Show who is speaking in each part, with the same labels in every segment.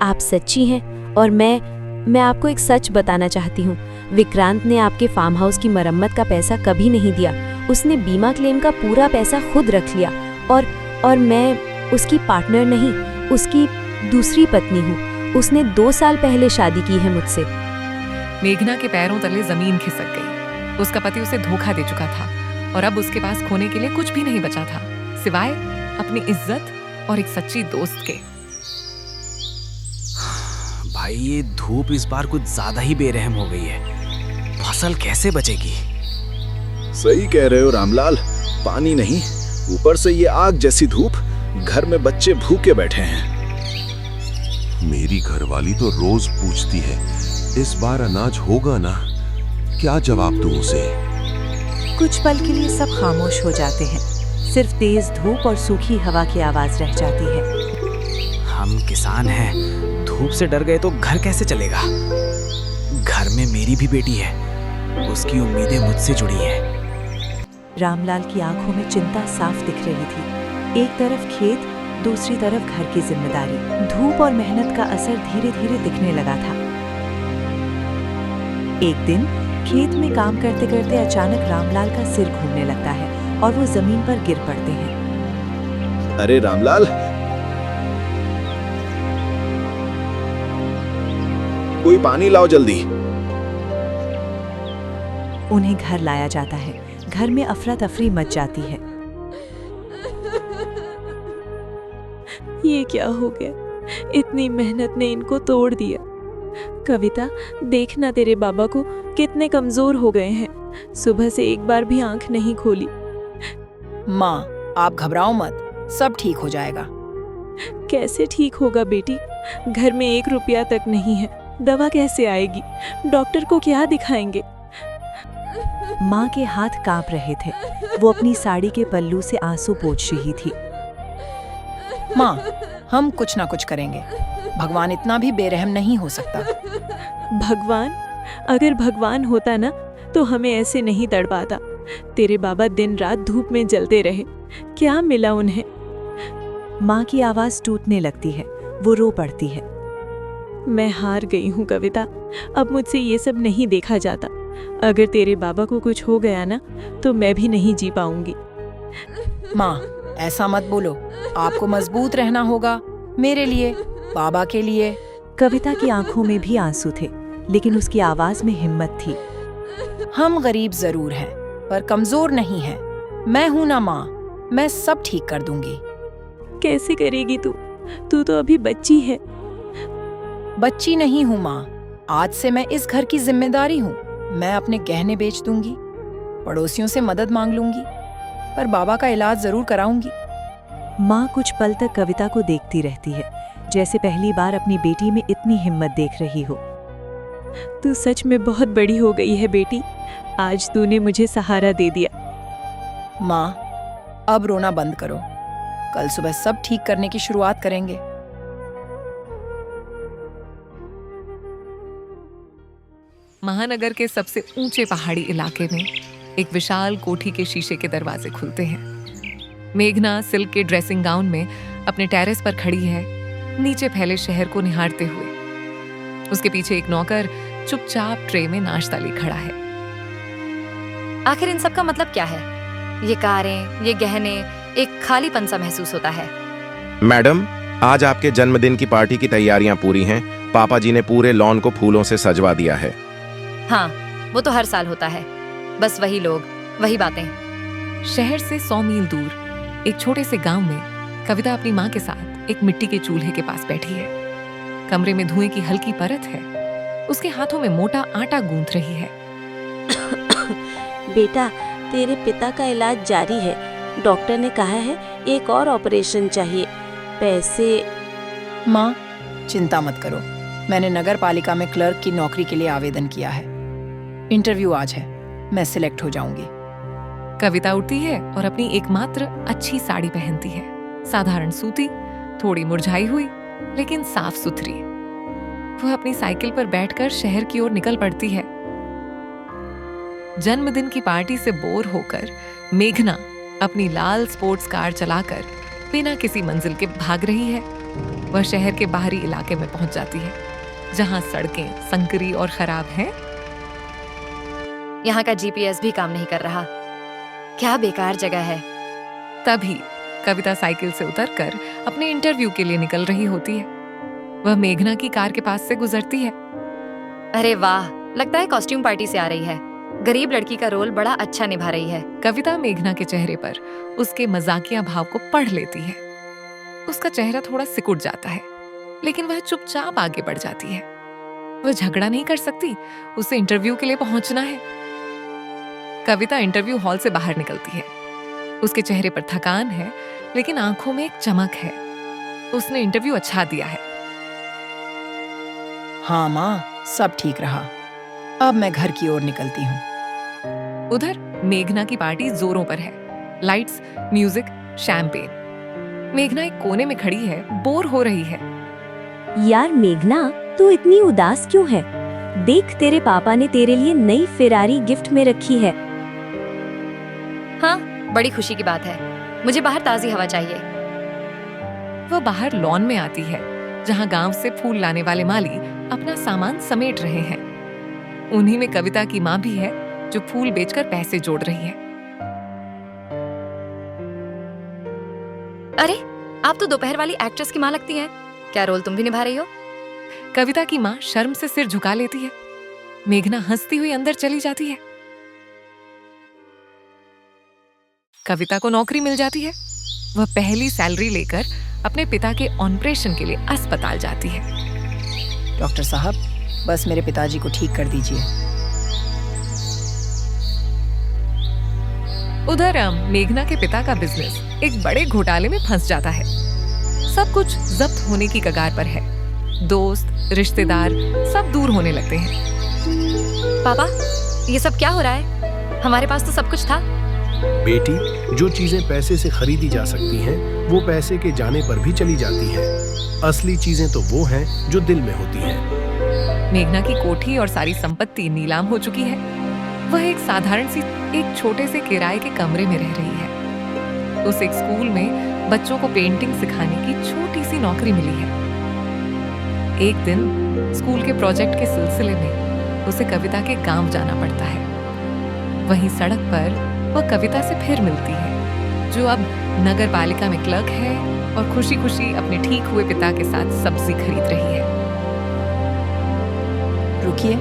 Speaker 1: आप सच्ची हैं और मैं आपको एक सच बताना चाहती हूँ। विक्रांत ने आपके फार्म हाउस की मरम्मत का पैसा कभी नहीं दिया। उसने बीमा क्लेम का पूरा पैसा खुद रख लिया और मैं उसकी पार्टनर नहीं, उसकी दूसरी पत्नी हूँ। उसने 2 साल पहले शादी की है मुझसे।
Speaker 2: मेघना के पैरों तले जमीन खिसक गई। उसका पति उसे धोखा दे चुका था और अब उसके पास खोने के लिए कुछ भी नहीं बचा था सिवाय अपनी इज्जत और एक सच्ची दोस्त के।
Speaker 3: भाई ये धूप इस बार कुछ ज्यादा ही बेरहम हो गई है। फसल कैसे बचेगी?
Speaker 4: सही कह रहे हो रामलाल, पानी नहीं, ऊपर से ये आग जैसी धूप। घर में बच्चे भूखे बैठे हैं।
Speaker 5: मेरी घरवाली तो रोज पूछती है, इस बार अनाज होगा ना? क्या जवाब दूं उसे?
Speaker 6: कुछ पल के लिए सब खामोश हो जाते हैं। सिर्फ तेज धूप और सूखी हवा की आवाज रह जाती है।
Speaker 3: हम किसान हैं, धूप से डर गए तो घर कैसे चलेगा? घर में मेरी भी बेटी है, उसकी उम्मीदें मुझसे जुड़ी हैं।
Speaker 6: रामलाल की आंखों में चिंता साफ दिख रही थी। एक तरफ खेत, दूसरी तरफ घर की जिम्मेदारी। धूप और मेहनत का असर धीरे धीरे दिखने लगा था। एक दिन खेत में काम करते करते अचानक रामलाल का सिर घूमने लगता है और वो जमीन पर गिर पड़ते हैं।
Speaker 4: अरे रामलाल, कोई पानी लाओ जल्दी।
Speaker 6: उन्हें घर लाया जाता है। घर में अफरा तफरी मच जाती है।
Speaker 7: ये क्या हो गया? इतनी मेहनत ने इनको तोड़ दिया। कविता, देखना तेरे बाबा को कितने कमजोर हो गए हैं। सुबह से एक बार भी आंख नहीं खोली।
Speaker 8: माँ, आप घबराओ मत, सब ठीक हो जाएगा।
Speaker 7: कैसे ठीक होगा बेटी? घर में 1 रुपया तक नहीं है। दवा कैसे आएगी? डॉक्टर को क्या दिखाएंगे?
Speaker 6: माँ के हाथ कांप रहे थे। वो अपनी साड़ी के पल्लू से आंसू पोंछ रही थी।
Speaker 8: माँ, हम कुछ ना कुछ करेंगे। भगवान इतना भी बेरहम नहीं हो सकता।
Speaker 7: भगवान? अगर भगवान होता ना तो हमें ऐसे नहीं तड़पाता। तेरे बाबा दिन रात धूप में जलते रहे, क्या मिला उन्हें?
Speaker 6: माँ की आवाज टूटने लगती है। वो रो पड़ती है।
Speaker 7: मैं हार गई हूँ कविता, अब मुझसे ये सब नहीं देखा जाता। अगर तेरे बाबा को कुछ हो गया ना तो मैं भी नहीं जी पाऊंगी।
Speaker 8: माँ, ऐसा मत बोलो। आपको मजबूत रहना होगा, मेरे लिए, बाबा के लिए।
Speaker 6: कविता की आंखों में भी आंसू थे, लेकिन उसकी आवाज में हिम्मत थी।
Speaker 8: हम गरीब जरूर हैं, पर कमजोर नहीं हैं। मैं हूं ना माँ, मैं सब ठीक कर दूंगी।
Speaker 7: कैसे करेगी तू? तू तो अभी बच्ची है।
Speaker 8: बच्ची नहीं हूँ माँ, आज से मैं इस घर की जिम्मेदारी हूँ। मैं अपने गहने बेच दूंगी, पड़ोसियों से मदद मांग लूंगी, पर बाबा का इलाज जरूर कराऊंगी।
Speaker 6: माँ कुछ पल तक कविता को देखती रहती है, जैसे पहली बार अपनी बेटी में इतनी हिम्मत देख रही हो।
Speaker 7: तू सच में बहुत बड़ी हो गई है बेटी। आज तूने मुझे सहारा दे दिया।
Speaker 8: माँ, अब रोना बंद करो। कल सुबह सब ठीक करने की शुरुआत करेंगे।
Speaker 2: महानगर के सबसे ऊंचे पहाड़ी इलाके में एक विशाल कोठी के शीशे के दरवाजे खुलते हैं। मेघना सिल्क के ड्रेसिंग गाउन में अपने टेरेस पर खड़ी है, नीचे फैले शहर को निहारते हुए। उसके पीछे एक नौकर चुपचाप ट्रे में नाश्ता ले खड़ा है।
Speaker 9: आखिर इन सब का मतलब क्या है? ये कारें, ये गहने, एक खालीपन सा महसूस होता है।
Speaker 10: मैडम, आज आपके जन्मदिन की पार्टी की तैयारियां पूरी हैं। पापा जी ने पूरे लॉन को फूलों से सजवा दिया है।
Speaker 9: हाँ, वो तो हर साल होता है। बस वही लोग, वही बातें।
Speaker 2: शहर से 100 मील दूर एक छोटे से गांव में कविता अपनी माँ के साथ एक मिट्टी के चूल्हे के पास बैठी है। कमरे में धुएं की हल्की परत है। उसके हाथों में मोटा आटा गूंथ रही है।
Speaker 1: बेटा, तेरे पिता का इलाज जारी है। डॉक्टर ने कहा है एक और ऑपरेशन चाहिए। पैसे?
Speaker 8: माँ, चिंता मत करो। मैंने नगर पालिका में क्लर्क की नौकरी के लिए आवेदन किया है। इंटरव्यू आज है, मैं सिलेक्ट हो जाऊंगी।
Speaker 2: कविता उठती है और अपनी एकमात्र अच्छी साड़ी पहनती है। साधारण सूती, थोड़ी मुरझाई हुई, लेकिन साफ सुथरी। वह अपनी साइकिल पर बैठकर शहर की ओर निकल पड़ती है। जन्मदिन की पार्टी से बोर होकर मेघना अपनी लाल स्पोर्ट्स कार चलाकर बिना किसी मंजिल के भाग रही है। वह शहर के बाहरी इलाके में पहुंच जाती है, जहां सड़कें संकरी और खराब हैं।
Speaker 9: यहाँ का जीपीएस भी काम नहीं कर रहा। क्या बेकार जगह है।
Speaker 2: तभी कविता साइकिल से उतरकर अपने इंटरव्यू के लिए निकल रही होती है। वह मेघना की कार के पास से गुजरती है।
Speaker 9: अरे वाह, लगता है कॉस्ट्यूम पार्टी से आ रही है। गरीब लड़की का रोल बड़ा अच्छा निभा रही है।
Speaker 2: कविता मेघना के चेहरे पर उसके मजाकिया भाव को पढ़ लेती है। उसका चेहरा थोड़ा सिकुड़ जाता है, लेकिन वह चुपचाप आगे बढ़ जाती है। वह झगड़ा नहीं कर सकती, उसे इंटरव्यू के लिए पहुंचना है। कविता इंटरव्यू हॉल से बाहर निकलती है। उसके चेहरे पर थकान है, लेकिन आंखों में एक चमक है। उसने इंटरव्यू अच्छा दिया है।
Speaker 8: हाँ माँ, सब ठीक रहा। अब मैं घर की ओर निकलती हूँ।
Speaker 2: उधर मेघना की पार्टी जोरों पर है। Lights, music, champagne. मेघना एक कोने में खड़ी है, बोर हो रही है।
Speaker 1: यार मेघना, तू इतनी उदास क्यों है? देख, तेरे पापा ने तेरे लिए नई फेरारी गिफ्ट में रखी है।
Speaker 9: हाँ, बड़ी खुशी की बात है। मुझे बाहर ताजी हवा चाहिए।
Speaker 2: वह बाहर लॉन में आती है, जहां गांव से फूल लाने वाले माली अपना सामान समेट रहे हैं। उन्हीं में कविता की माँ भी है, जो फूल बेचकर पैसे जोड़ रही है।
Speaker 9: अरे, आप तो दोपहर वाली एक्ट्रेस की माँ लगती हैं। क्या रोल तुम भी निभा रही हो?
Speaker 2: कविता की माँ शर्म से सिर झुका लेती है। मेघना हंसती हुई अंदर चली जाती है। कविता को नौकरी मिल जाती है। वह पहली सैलरी लेकर अपने पिता के ऑपरेशन के लिए अस्पताल जाती है।
Speaker 8: डॉक्टर साहब, बस मेरे पिताजी को ठीक कर दीजिए।
Speaker 2: उधर मेघना के पिता का बिजनेस एक बड़े घोटाले में फंस जाता है। सब कुछ जब्त होने की कगार पर है। दोस्त, रिश्तेदार सब दूर होने लगते हैं।
Speaker 9: पापा, ये सब क्या हो रहा है? हमारे पास तो सब कुछ था।
Speaker 11: बेटी, जो चीजें पैसे से खरीदी जा सकती हैं, वो पैसे के जाने पर भी चली जाती हैं। असली चीजें तो वो हैं जो दिल में होती हैं।
Speaker 2: मेघना की कोठी और सारी संपत्ति नीलाम हो चुकी है। वह एक साधारण सी एक छोटे से किराए के कमरे में रह रही है। उस एक स्कूल में बच्चों को पेंटिंग सिखाने की छोटी सी नौकरी मिली है। एक दिन स्कूल के प्रोजेक्ट के सिलसिले में उसे कविता के गांव जाना पड़ता है। वहीं सड़क पर वह कविता से फिर मिलती है, जो अब नगर पालिका में क्लर्क है और खुशी खुशी अपने ठीक हुए पिता के साथ सब्जी खरीद रही है।
Speaker 8: रुकिए।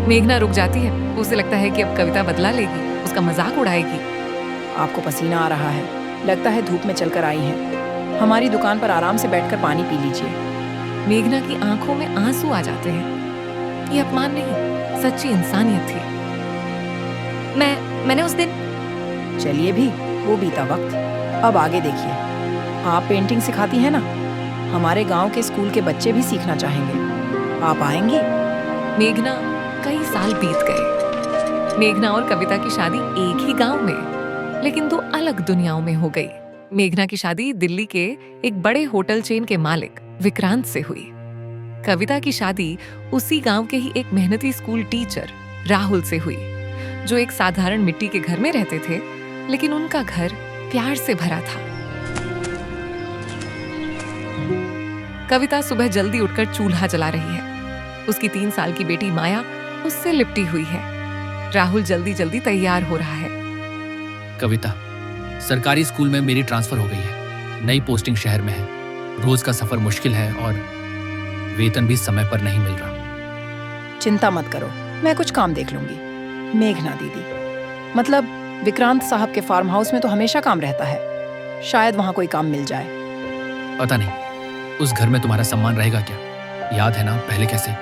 Speaker 2: मेघना रुक जाती है। उसे लगता है कि अब कविता बदला लेगी, उसका मजाक उड़ाएगी।
Speaker 8: आपको पसीना आ रहा है, लगता है धूप में चलकर आई हैं। हमारी दुकान पर आराम से बैठकर पानी पी लीजिए।
Speaker 2: मेघना की आंखों में आंसू आ जाते हैं। ये अपमान नहीं, सच्ची इंसानियत थी।
Speaker 9: मैंने उस दिन।
Speaker 8: चलिए भी, वो बीता वक्त। अब आगे देखिए। आप पेंटिंग सिखाती हैं ना, हमारे गांव के स्कूल के बच्चे भी सीखना चाहेंगे। आप आएंगी?
Speaker 2: मेघना, कई साल बीत गए। मेघना और कविता की शादी एक ही गांव में, लेकिन दो अलग दुनियाओं में हो गई। मेघना की शादी दिल्ली के एक बड़े होटल चेन के मालिक विक्रांत से हुई। कविता की शादी उसी गांव के ही एक मेहनती स्कूल टीचर राहुल से हुई, जो एक साधारण मिट्टी के घर में रहते थे, लेकिन उनका घर प्यार से भरा था। कविता सुबह जल्दी उठकर चूल्हा जला रही है। उसकी 3 साल की बेटी माया उससे लिपटी हुई है। राहुल जल्दी जल्दी तैयार हो रहा है।
Speaker 12: कविता, सरकारी स्कूल में मेरी ट्रांसफर हो गई है। नई पोस्टिंग शहर में है। रोज का सफर मुश्किल है और वेतन भी समय पर नहीं मिल रहा।
Speaker 8: चिंता मत करो, मैं कुछ काम देख लूंगी। मेघना दीदी, मतलब विक्रांत साहब के फार्म हाउस में तो हमेशा काम रहता है। शायद वहां कोई काम मिल जाए।
Speaker 12: पता नहीं, उस घर में तुम्हारा सम्मान रहेगा क्या? याद है ना पहले कैसे?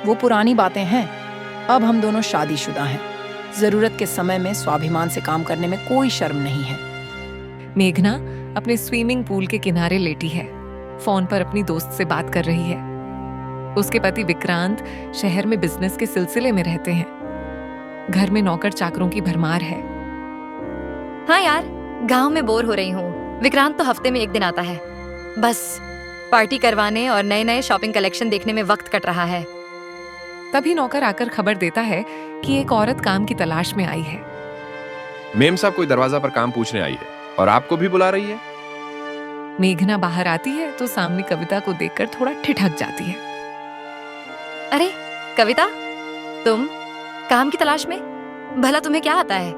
Speaker 8: वो पुरानी बातें हैं। अब हम दोनों शादीशुदा हैं। जरूरत के समय में स्वाभिमान से काम करने में कोई शर्म नहीं है।
Speaker 2: मेघना अपने स्विमिंग पूल के किनारे लेटी है। फोन पर अपनी दोस्त से बात कर रही है। उसके पति विक्रांत शहर में बिजनेस के सिलसिले में रहते हैं। घर में नौकर चाकरों की भरमार है।
Speaker 9: हाँ यार, गांव में बोर हो रही हूँ। विक्रांत तो हफ्ते में 1 दिन आता है। बस पार्टी करवाने और नए नए शॉपिंग कलेक्शन देखने में वक्त कट रहा है।
Speaker 2: तभी नौकर आकर खबर देता है कि एक औरत काम की तलाश में आई है।
Speaker 10: मेम साहब कोई दरवाजा पर काम पूछने आई है और आपको भी बुला रही है।
Speaker 2: मेघना बाहर आती है तो सामने कविता को देखकर थोड़ा ठिठक जाती है।
Speaker 9: अरे कविता, तुम काम की तलाश में? भला तुम्हें क्या आता है?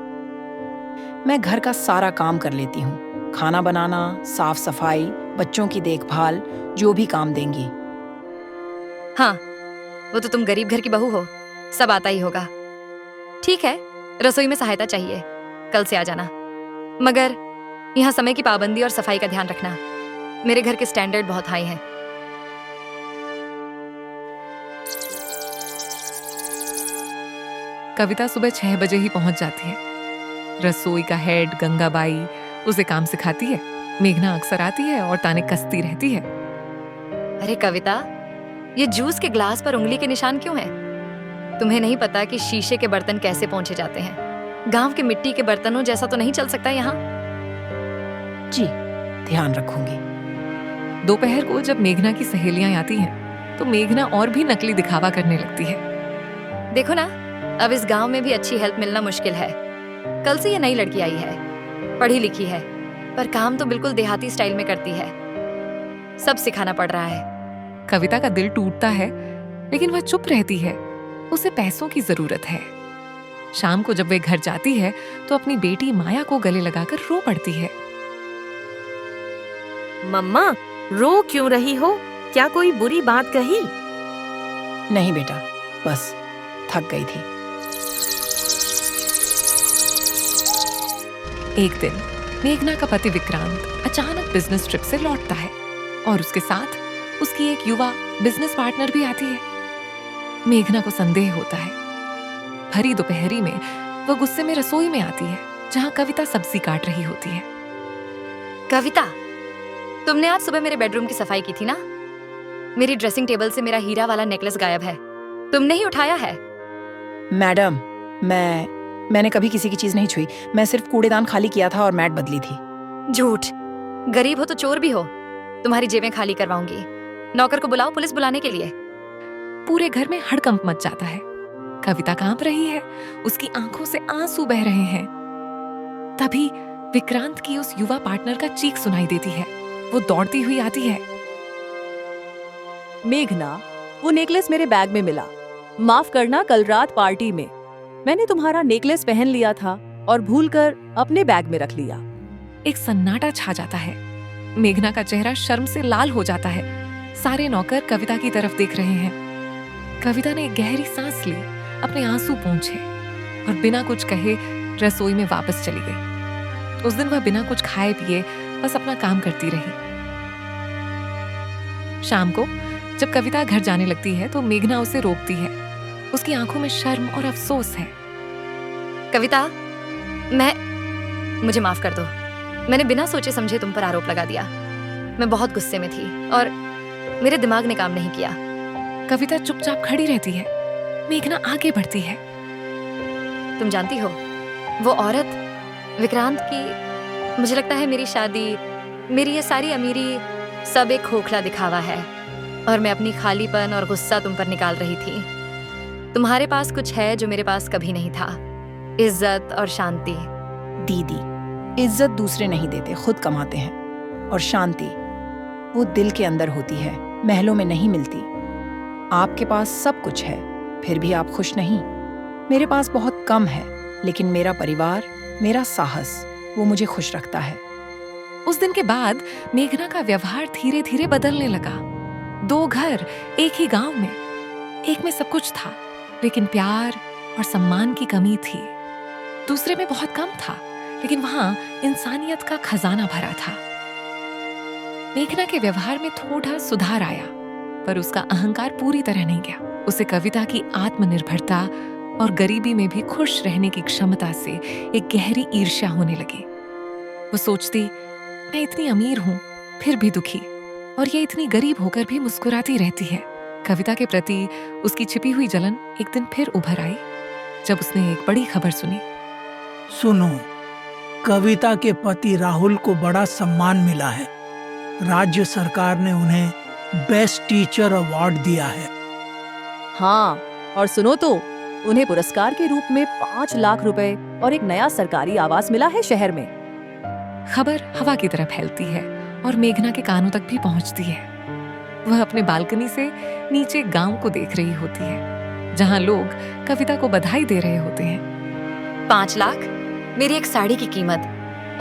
Speaker 8: मैं घर का सारा काम कर लेती हूँ, खाना बनाना, साफ सफाई, बच्चों की देखभाल, जो भी काम देंगी।
Speaker 9: हाँ, वो तो तुम गरीब घर की बहू हो, सब आता ही होगा। ठीक है, रसोई में सहायता चाहिए, कल से आ जाना। मगर यहाँ समय की पाबंदी और सफाई का ध्यान रखना। मेरे घर के स्टैंडर्ड बहुत हाई हैं।
Speaker 2: कविता सुबह 6 बजे ही पहुंच जाती है। रसोई का हेड गंगाबाई उसे काम सिखाती है। मेघना अक्सर आती है और ताने कसती रहती है।
Speaker 9: अरे कविता, ये जूस के ग्लास पर उंगली के निशान क्यों हैं? तुम्हें नहीं पता कि शीशे के बर्तन कैसे पहुंचे जाते हैं? गांव के मिट्टी के बर्तनों जैसा तो नहीं चल सकता यहाँ।
Speaker 8: जी, ध्यान रखूंगी।
Speaker 2: दोपहर को जब मेघना की सहेलियां आती हैं, तो मेघना और भी नकली दिखावा करने लगती है।
Speaker 9: देखो ना, अब इस गांव में भी अच्छी हेल्प मिलना मुश्किल है। कल से ये नई लड़की आई है, पढ़ी लिखी है, पर काम तो बिल्कुल देहाती स्टाइल में करती है। सब सिखाना पड़ रहा है।
Speaker 2: कविता का दिल टूटता है, लेकिन वह चुप रहती है। उसे पैसों की जरूरत है। शाम को जब वे घर जाती है तो अपनी बेटी माया को गले लगाकर रो पड़ती है।
Speaker 13: मम्मा, रो क्यों रही हो? क्या कोई बुरी बात कही?
Speaker 8: नहीं बेटा, बस थक गई थी।
Speaker 2: एक दिन मेघना का पति विक्रांत अचानक बिजनेस ट्रिप से लौटता है और उसके साथ उसकी एक युवा बिजनेस पार्टनर भी आती है। मेघना को संदेह होता है। भरी दोपहरी में वह गुस्से में रसोई में आती है, जहां कविता सब्जी काट रही होती है।
Speaker 9: कविता, तुमने आज सुबह मेरे बेडरूम की सफाई की थी ना? मेरी ड्रेसिंग टेबल से मेरा हीरा वाला नेकलेस गायब है। तुमने ही उठाया है।
Speaker 8: मैडम, मैंने कभी किसी की चीज नहीं छुई। मैं सिर्फ कूड़ेदान खाली किया था और मैट बदली थी।
Speaker 9: झूठ। गरीब हो तो चोर भी हो। तुम्हारी जेबें खाली करवाऊंगी। नौकर को बुलाओ पुलिस बुलाने के लिए।
Speaker 2: पूरे घर में हड़कंप मच जाता है। कविता कांप रही है, उसकी आंखों से आंसू बह रहे हैं। तभी विक्रांत की उस युवा पार्टनर का चीख सुनाई देती है। वो दौड़ती हुई आती है।
Speaker 14: मेघना, वो नेकलेस मेरे बैग में मिला। माफ करना, कल रात पार्टी में मैंने तुम्हारा नेकलेस पहन लिया था और भूलकर अपने बैग में रख लिया।
Speaker 2: एक सन्नाटा छा जाता है। मेघना का चेहरा शर्म से लाल हो जाता है। सारे नौकर कविता की तरफ देख रहे हैं। कविता ने एक गहरी सांस ली, अपने आंसू पोंछे और बिना कुछ कहे रसोई में वापस चली गई। उस दिन वह बिना कुछ खाए पिए बस अपना काम करती रही। शाम को जब कविता घर जाने लगती है तो मेघना उसे रोकती है। उसकी आंखों में शर्म और अफसोस है।
Speaker 9: कविता, मुझे माफ कर दो। मैंने बिना सोचे समझे तुम पर आरोप लगा दिया। मैं बहुत गुस्से में थी और मेरे दिमाग ने काम नहीं किया।
Speaker 2: कविता चुपचाप खड़ी रहती है। मेघना आगे बढ़ती है।
Speaker 9: तुम जानती हो, वो औरत विक्रांत की, मुझे लगता है मेरी शादी, मेरी ये सारी अमीरी सब एक खोखला दिखावा है और मैं अपनी खालीपन और गुस्सा तुम पर निकाल रही थी। तुम्हारे पास कुछ है जो मेरे पास कभी नहीं था, इज्जत और शांति।
Speaker 8: दीदी, इज्जत दूसरे नहीं देते, खुद कमाते हैं। और शांति वो दिल के अंदर होती है, महलों में नहीं मिलती। आपके पास सब कुछ है, फिर भी आप खुश नहीं। मेरे पास बहुत कम है, लेकिन मेरा परिवार, मेरा साहस, वो मुझे खुश रखता है।
Speaker 2: उस दिन के बाद मेघना का व्यवहार धीरे धीरे बदलने लगा। 2 घर एक ही गांव में, एक में सब कुछ था लेकिन प्यार और सम्मान की कमी थी। दूसरे में बहुत कम था लेकिन वहां इंसानियत का खजाना भरा था। मेघना के व्यवहार में थोड़ा सुधार आया, पर उसका अहंकार पूरी तरह नहीं गया। उसे कविता की आत्मनिर्भरता और गरीबी में भी खुश रहने की क्षमता से एक गहरी ईर्ष्या होने लगी। वो सोचती, मैं इतनी अमीर हूं फिर भी दुखी, और ये इतनी गरीब होकर भी मुस्कुराती रहती है। कविता के प्रति उसकी छिपी हुई जलन एक दिन फिर उभर आई जब उसने एक बड़ी खबर सुनी।
Speaker 15: सुनो, कविता के पति राहुल को बड़ा सम्मान मिला है। राज्य सरकार ने उन्हें बेस्ट टीचर अवार्ड दिया है।
Speaker 14: हाँ, और सुनो तो, उन्हें पुरस्कार के रूप में 5 लाख रुपए और एक नया सरकारी आवास मिला है शहर में।
Speaker 2: खबर हवा की तरह फैलती है और मेघना के कानों तक भी पहुंचती है। वह अपने बालकनी से नीचे गांव को देख रही होती है, जहां लोग कविता को बधाई दे रहे होते हैं।
Speaker 9: 5 लाख मेरी एक साड़ी की कीमत,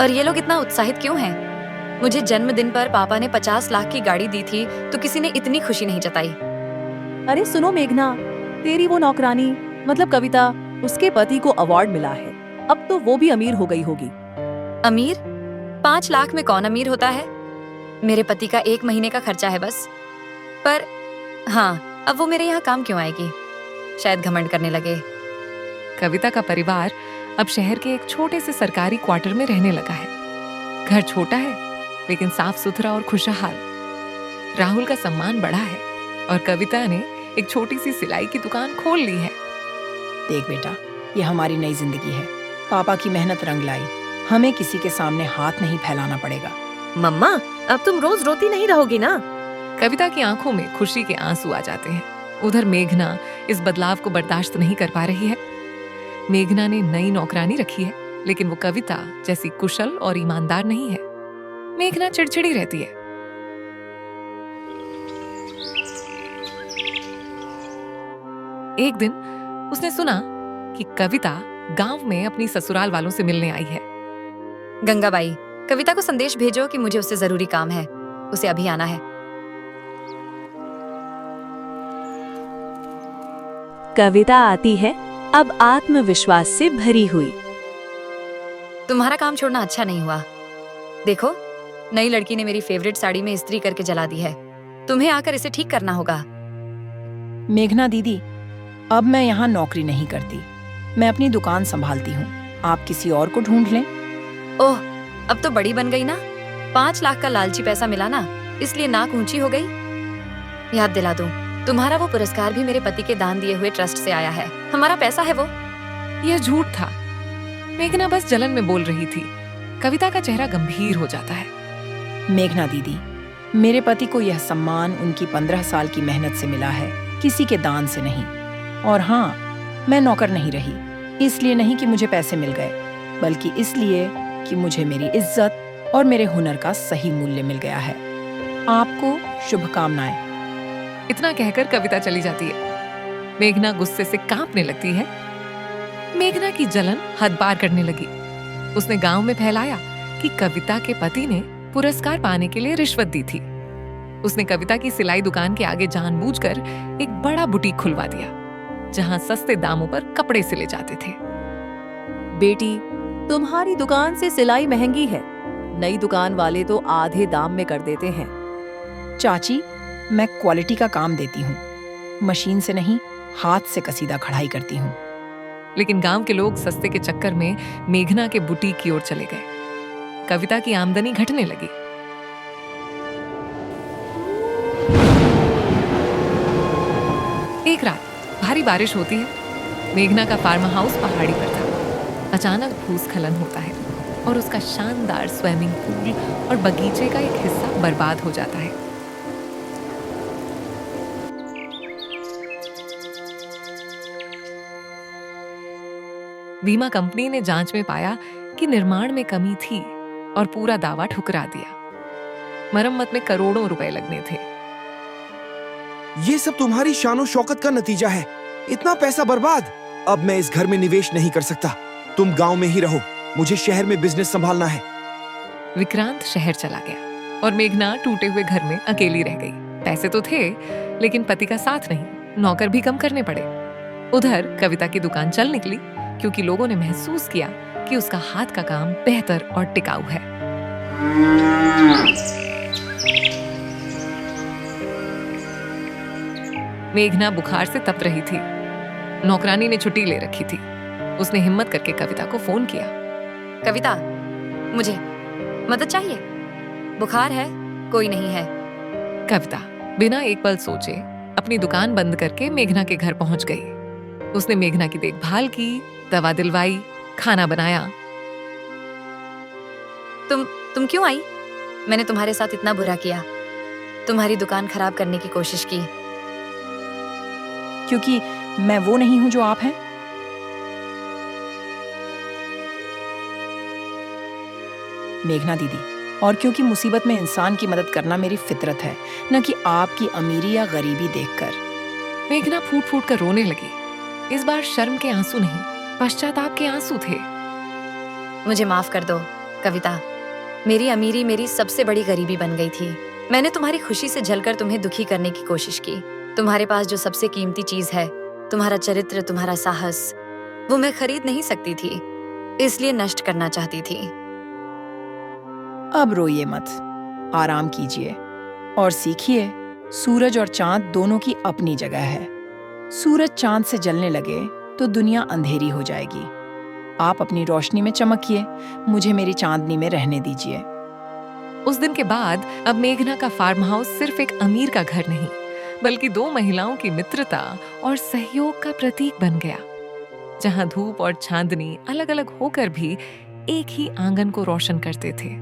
Speaker 9: और ये लोग इतना उत्साहित क्यों हैं? मुझे जन्मदिन पर पापा ने 50 लाख की गाड़ी दी थी तो किसी ने इतनी खुशी नहीं जताई।
Speaker 14: अरे सुनो मेघना, तेरी वो नौकरानी मतलब कविता, उसके पति को अवार्ड मिला है। अब तो वो भी अमीर हो गई होगी।
Speaker 9: अमीर? 5 लाख में कौन अमीर होता है? मेरे पति का 1 महीने का खर्चा है बस। पर हाँ, अब वो मेरे यहाँ काम क्यों आएगी? शायद घमंड करने लगे।
Speaker 2: कविता का परिवार अब शहर के एक छोटे से सरकारी क्वार्टर में रहने लगा है। घर छोटा है लेकिन साफ सुथरा और खुशहाल। राहुल का सम्मान बढ़ा है और कविता ने एक छोटी सी सिलाई की दुकान खोल ली है।
Speaker 8: देख बेटा, ये हमारी नई जिंदगी है। पापा की मेहनत रंग लाई। हमें किसी के सामने हाथ नहीं फैलाना पड़ेगा।
Speaker 13: मम्मा, अब तुम रोज रोती नहीं रहोगी ना?
Speaker 2: कविता की आंखों में खुशी के आंसू आ जाते हैं। उधर मेघना इस बदलाव को बर्दाश्त नहीं कर पा रही है। मेघना ने नई नौकरानी रखी है, लेकिन वो कविता जैसी कुशल और ईमानदार नहीं है। मेघना चिड़चिड़ी रहती है। एक दिन उसने सुना कि कविता गांव में अपनी ससुराल वालों से मिलने आई है।
Speaker 9: गंगाबाई, कविता को संदेश भेजो कि मुझे उससे जरूरी काम है। उसे अभी आना है।
Speaker 1: कविता आती है, अब आत्मविश्वास से भरी हुई।
Speaker 9: तुम्हारा काम छोड़ना अच्छा नहीं हुआ। देखो, नई लड़की ने मेरी फेवरेट साड़ी में इस्त्री करके जला दी है। तुम्हें आकर इसे ठीक करना होगा।
Speaker 8: मेघना दीदी, अब मैं यहाँ नौकरी नहीं करती। मैं अपनी दुकान संभालती हूँ। आप किसी और को ढूंढ लें।
Speaker 9: ओह, अब तो बड़ी बन गई ना। 5 लाख का लालची पैसा मिला ना, इसलिए नाक ऊंची हो गई। याद दिला दूं, तुम्हारा वो पुरस्कार भी मेरे पति के दान दिए हुए ट्रस्ट से आया है। हमारा पैसा है वो।
Speaker 2: यह झूठ था। मेघना बस जलन में बोल रही थी। कविता का चेहरा गंभीर हो जाता है।
Speaker 8: मेघना दीदी, मेरे पति को यह सम्मान उनकी 15 साल की मेहनत से मिला है, किसी के दान से नहीं। और हाँ, मैं नौकर नहीं रही, इसलिए नहीं कि मुझे पैसे मिल गए, बल्कि इसलिए कि मुझे मेरी इज्जत और मेरे हुनर का सही मूल्य मिल गया है। आपको शुभकामनाएं।
Speaker 2: इतना कहकर कविता चली जाती है। मेघना गुस्से से कांपने लगती है। मेघना की जलन हद पार करने लगी। उसने गांव में फैलाया कि कविता के पति ने पुरस्कार पाने के लिए रिश्वत दी थी। उसने कविता की सिलाई दुकान के आगे जानबूझकर एक बड़ा बुटीक खुलवा दिया, जहां सस्ते दामों पर कपड़े सिले जाते थे।
Speaker 14: बेटी, तुम्हारी दुकान से सिलाई महंगी है। नई दुकान वाले तो आधे दाम में कर देते हैं।
Speaker 8: चाची, मैं क्वालिटी का काम देती हूँ। मशीन से नहीं, हाथ से कसीदा कढ़ाई करती हूँ।
Speaker 2: लेकिन गांव के लोग सस्ते के चक्कर में मेघना के बुटीक की ओर चले गए। कविता की आमदनी घटने लगी। एक रात भारी बारिश होती है। मेघना का फार्म हाउस पहाड़ी पर था। अचानक भूस्खलन होता है और उसका शानदार स्विमिंग पूल और बगीचे का एक हिस्सा बर्बाद हो जाता है। बीमा कंपनी ने जांच में पाया कि निर्माण में कमी थी और पूरा दावा ठुकरा दिया। मरम्मत में करोड़ों रुपए लगने थे।
Speaker 16: ये सब तुम्हारी शानो शौकत का नतीजा है। इतना पैसा बर्बाद। अब मैं इस घर में निवेश नहीं कर सकता। तुम गांव में ही रहो, मुझे शहर में बिजनेस संभालना है।
Speaker 2: विक्रांत शहर चला गया और मेघना टूटे हुए घर में अकेली रह गई। पैसे तो थे, लेकिन पति का साथ नहीं। नौकर भी कम करने पड़े। उधर कविता की दुकान चल निकली, क्योंकि लोगों ने महसूस किया कि उसका हाथ का काम बेहतर और टिकाऊ है। मेघना बुखार से तप रही थी। नौकरानी ने छुट्टी ले रखी थी। उसने हिम्मत करके कविता को फोन किया।
Speaker 9: कविता, मुझे मदद चाहिए। बुखार है, कोई नहीं है।
Speaker 2: कविता बिना एक पल सोचे अपनी दुकान बंद करके मेघना के घर पहुंच गई। उसने मेघना की देखभाल की, दवा दिलवाई, खाना बनाया।
Speaker 9: तुम क्यों आई? मैंने तुम्हारे साथ इतना बुरा किया, तुम्हारी दुकान खराब करने की कोशिश की।
Speaker 8: क्योंकि मैं वो नहीं हूं जो आप हैं। मेघना दीदी, और क्योंकि मुसीबत में इंसान की मदद करना मेरी फितरत है, न कि आपकी अमीरी या गरीबी देखकर।
Speaker 2: मेघना फूट फूट कर रोने लगी। इस बार शर्म के आंसू नहीं, पश्चाताप के आंसू थे।
Speaker 9: मुझे माफ कर दो कविता, मेरी अमीरी मेरी सबसे बड़ी गरीबी बन गई थी। मैंने तुम्हारी खुशी से झलकर तुम्हें दुखी करने की कोशिश की। तुम्हारे पास जो सबसे कीमती चीज है, तुम्हारा चरित्र, तुम्हारा साहस, वो मैं खरीद नहीं सकती थी, इसलिए नष्ट करना चाहती थी।
Speaker 8: अब रोइए मत, आराम कीजिए और सीखिए, सूरज और चांद दोनों की अपनी जगह है। सूरज चांद से जलने लगे तो दुनिया अंधेरी हो जाएगी। आप अपनी रोशनी में चमकिए, मुझे मेरी चांदनी में रहने दीजिए।
Speaker 2: उस दिन के बाद अब मेघना का फार्म हाउस सिर्फ एक अमीर का घर नहीं, बल्कि दो महिलाओं की मित्रता और सहयोग का प्रतीक बन गया, जहां धूप और चांदनी अलग अलग होकर भी एक ही आंगन को रोशन करते थे।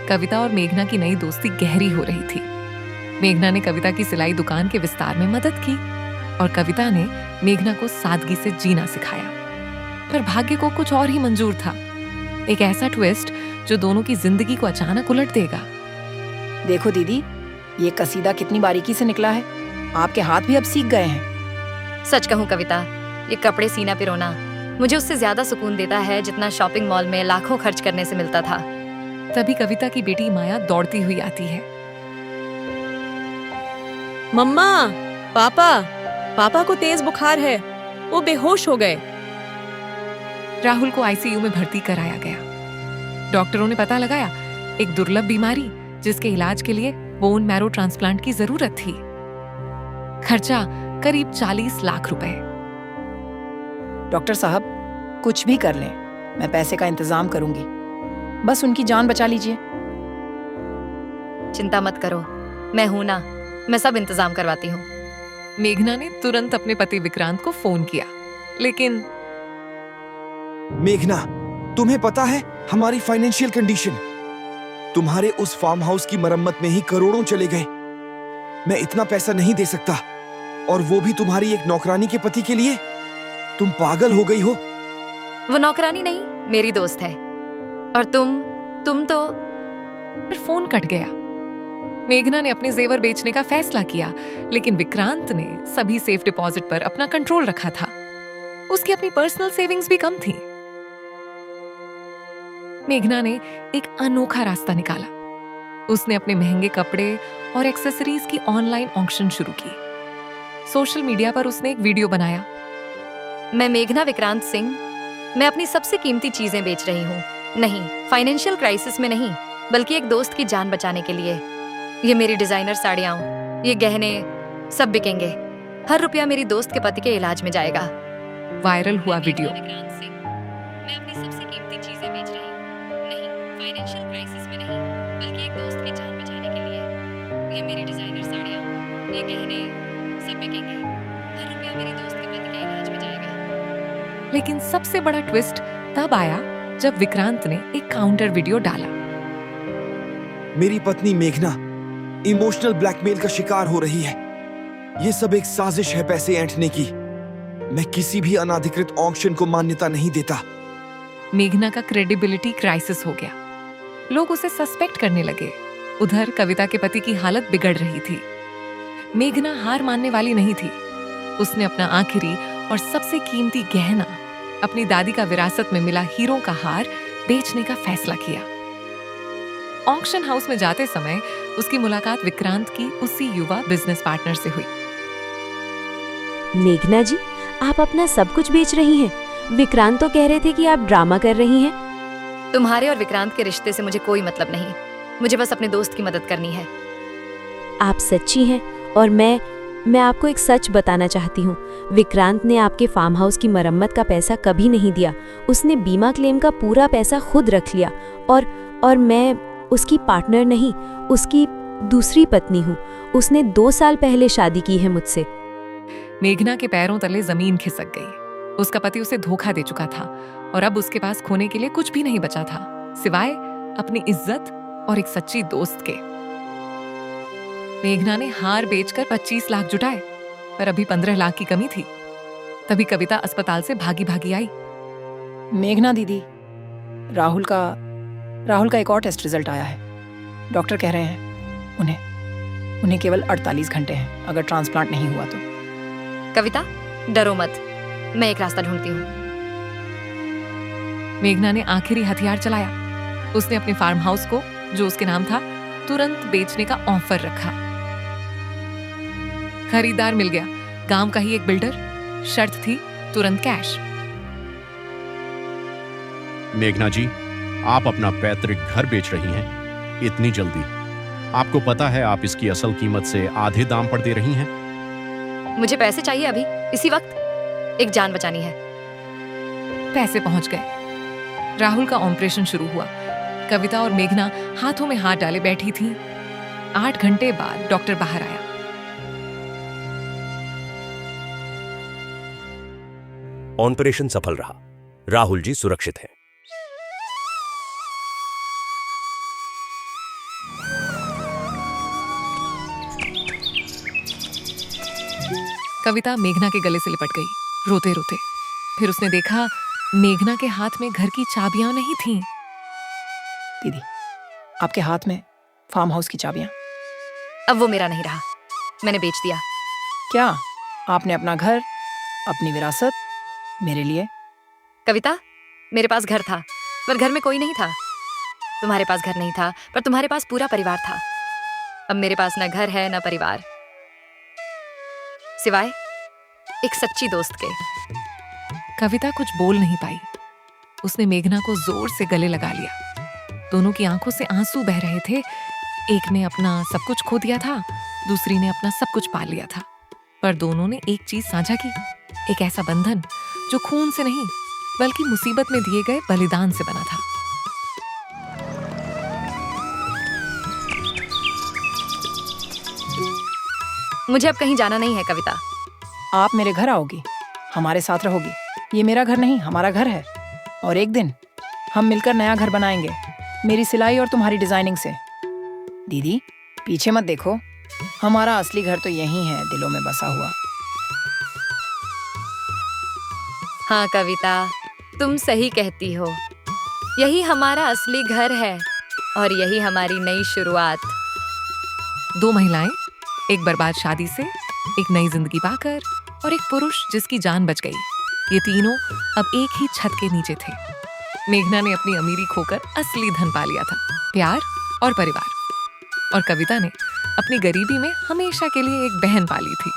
Speaker 2: कविता और मेघना की नई दोस्ती गहरी हो रही थी। मेघना ने कविता की सिलाई दुकान के विस्तार में मदद की और कविता ने मेघना को सादगी से जीना सिखाया। पर भाग्य को कुछ और ही मंजूर था, एक ऐसा ट्विस्ट जो दोनों की जिंदगी को अचानक उलट देगा।
Speaker 8: देखो दीदी, ये कसीदा कितनी बारीकी से निकला है। आपके हाथ भी अब सीख गए हैं।
Speaker 9: सच कहूं कविता, ये कपड़े सीना पिरोना मुझे उससे ज्यादा सुकून देता है जितना शॉपिंग मॉल में लाखों खर्च करने से मिलता था।
Speaker 2: तभी कविता की बेटी माया दौड़ती हुई आती है।
Speaker 7: मम्मा, पापा को तेज बुखार है, वो बेहोश हो गए।
Speaker 2: राहुल को आईसीयू में भर्ती कराया गया। डॉक्टरों ने पता लगाया एक दुर्लभ बीमारी जिसके इलाज के लिए बोन मैरो ट्रांसप्लांट की जरूरत थी। खर्चा करीब 40 लाख रुपए।
Speaker 8: डॉक्टर साहब, कुछ भी कर लें, मैं पैसे का इंतजाम करूंगी, बस उनकी जान बचा लीजिए।
Speaker 9: चिंता मत करो, मैं हूं ना, मैं सब इंतजाम करवाती हूँ।
Speaker 2: मेघना ने तुरंत अपने पति विक्रांत को फोन किया, लेकिन
Speaker 16: मेघना, तुम्हें पता है हमारी फाइनेंशियल कंडीशन? तुम्हारे उस फार्म हाउस की मरम्मत में ही करोड़ों चले गए। मैं इतना पैसा नहीं दे सकता, और वो भी तुम्हारी एक नौकरानी के पति के लिए। तुम पागल हो गई हो।
Speaker 9: वो नौकरानी नहीं, मेरी दोस्त है। और तुम तो।
Speaker 2: फिर फोन कट गया। मेघना ने अपने जेवर बेचने का फैसला किया, लेकिन विक्रांत ने सभी सेफ डिपॉजिट पर अपना कंट्रोल रखा था। उसकी अपनी पर्सनल सेविंग्स भी कम थी। मेघना ने एक अनोखा रास्ता निकाला। उसने अपने महंगे कपड़े और एक्सेसरीज की ऑनलाइन ऑक्शन शुरू की। सोशल मीडिया पर उसने एक वीडियो बनाया।
Speaker 9: मैं मेघना विक्रांत सिंह, मैं अपनी सबसे कीमती चीजें बेच रही हूँ। नहीं, फाइनेंशियल क्राइसिस में नहीं, बल्कि एक दोस्त की जान बचाने के लिए। ये मेरी डिजाइनर साड़ियाँ, ये गहने, सब बिकेंगे। हर रुपया मेरी दोस्त के पति के इलाज में जाएगा।
Speaker 2: वायरल हुआ वीडियो।
Speaker 9: मैं अपनी सबसे कीमती चीजें बेच रही हूँ। नहीं, फाइनेंशियल क्राइसिस में नहीं, बल्कि एक दोस्त की जान बचाने के लिए। ये मेरी डिजाइनर साड़ियाँ, ये गहने, सब बिकेंगे। हर रुपया मेरी दोस्त के पति के इलाज में जाएगा।
Speaker 2: लेकिन सबसे बड़ा ट्विस्ट तब आया जब विक्रांत ने एक काउंटर वीडियो डाला।
Speaker 16: मेरी पत्नी मेघना इमोशनल ब्लैकमेल का शिकार हो रही है। ये सब एक साजिश है पैसे ऐंठने की। मैं किसी भी अनाधिकृत ऑक्शन को मान्यता नहीं देता।
Speaker 2: मेघना का क्रेडिबिलिटी क्राइसिस हो गया। लोग उसे सस्पेक्ट करने लगे। उधर कविता के पति की हालत बिगड़ रही थी। मेघना हार मानने वाली नहीं थी। उसने अपना आखिरी और सबसे कीमती गहना, अपनी दादी का विरासत में मिला हीरों का हार, बेचने का फैसला किया। ऑक्शन हाउस में जाते समय उसकी मुलाकात विक्रांत की उसी युवा बिजनेस पार्टनर से हुई।
Speaker 1: मेघना जी, आप अपना सब कुछ बेच रही हैं। विक्रांत तो कह रहे थे कि आप ड्रामा कर रही हैं।
Speaker 9: तुम्हारे और विक्रांत के रिश्ते से मुझे कोई मतलब नहीं। मुझे बस अपने दोस्त की मदद करनी है।
Speaker 1: आप सच्ची हैं, और मैं आपको एक सच बताना चाहती हूँ। विक्रांत ने आपके फार्म हाउस की मरम्मत का पैसा कभी नहीं दिया। उसने बीमा क्लेम का पूरा पैसा खुद रख लिया, और मैं उसकी पार्टनर नहीं, उसकी दूसरी पत्नी हूँ। उसने 2 साल पहले शादी की है मुझसे।
Speaker 2: मेघना के पैरों तले जमीन खिसक गई। उसका पति उसे धोखा दे चुका था, और अब उसके पास खोने के लिए कुछ भी नहीं बचा था, सिवाय अपनी इज्जत और एक सच्ची दोस्त के। मेघना ने हार बेचकर 25 लाख जुटाए, पर अभी 15 लाख की कमी थी। तभी कविता अस्पताल से भागी भागी आई।
Speaker 8: मेघना दीदी, राहुल का एक और टेस्ट रिजल्ट आया है। डॉक्टर कह रहे हैं उन्हें केवल 48 घंटे हैं, अगर ट्रांसप्लांट नहीं हुआ तो।
Speaker 9: कविता, डरो मत, मैं एक रास्ता ढूंढती हूँ।
Speaker 2: मेघना ने आखिरी हथियार चलाया। उसने अपने फार्म हाउस को, जो उसके नाम था, तुरंत बेचने का ऑफर रखा। खरीदार मिल गया, गांव का ही एक बिल्डर। शर्त थी तुरंत कैश।
Speaker 17: मेघना जी, आप अपना पैतृक घर बेच रही हैं इतनी जल्दी? आपको पता है आप इसकी असल कीमत से आधे दाम पर दे रही हैं।
Speaker 9: मुझे पैसे चाहिए अभी, इसी वक्त। एक जान बचानी है।
Speaker 2: पैसे पहुंच गए। राहुल का ऑपरेशन शुरू हुआ। कविता और मेघना हाथों में हाथ डाले बैठी थीं। 8 घंटे बाद डॉक्टर बाहर आया।
Speaker 18: ऑपरेशन सफल रहा। राहुल जी सुरक्षित हैं।
Speaker 2: कविता मेघना के गले से लिपट गई, रोते रोते। फिर उसने देखा मेघना के हाथ में घर की चाबियां नहीं थीं।
Speaker 8: दीदी, आपके हाथ में फार्म हाउस की चाबियां।
Speaker 9: अब वो मेरा नहीं रहा, मैंने बेच दिया।
Speaker 8: क्या आपने अपना घर, अपनी विरासत मेरे लिए?
Speaker 9: कविता, मेरे पास घर था, पर घर में कोई नहीं था। तुम्हारे पास घर नहीं था, पर तुम्हारे पास पूरा परिवार था। अब मेरे पास न घर है न परिवार, सिवाय एक सच्ची दोस्त के।
Speaker 2: कविता कुछ बोल नहीं पाई। उसने मेघना को जोर से गले लगा लिया। दोनों की आंखों से आंसू बह रहे थे। एक ने अपना सब कुछ खो दिया था, दूसरी ने अपना सब कुछ पा लिया था। पर दोनों ने एक चीज साझा की, एक ऐसा बंधन जो खून से नहीं बल्कि मुसीबत में दिए गए बलिदान से बना था।
Speaker 9: मुझे अब कहीं जाना नहीं है कविता।
Speaker 8: आप मेरे घर आओगी, हमारे साथ रहोगी। ये मेरा घर नहीं, हमारा घर है। और एक दिन हम मिलकर नया घर बनाएंगे, मेरी सिलाई और तुम्हारी डिजाइनिंग से। दीदी, पीछे मत देखो, हमारा असली घर तो यहीं है, दिलों में बसा हुआ।
Speaker 9: हाँ कविता, तुम सही कहती हो। यही हमारा असली घर है और यही हमारी नई शुरुआत।
Speaker 2: 2 महिलाएं, एक बर्बाद शादी से, एक नई जिंदगी पाकर, और एक पुरुष जिसकी जान बच गई। ये तीनों अब एक ही छत के नीचे थे। मेघना ने अपनी अमीरी खोकर असली धन पा लिया था, प्यार और परिवार। और कविता ने अपनी गरीबी में हमेशा के लिए एक बहन पाली थी।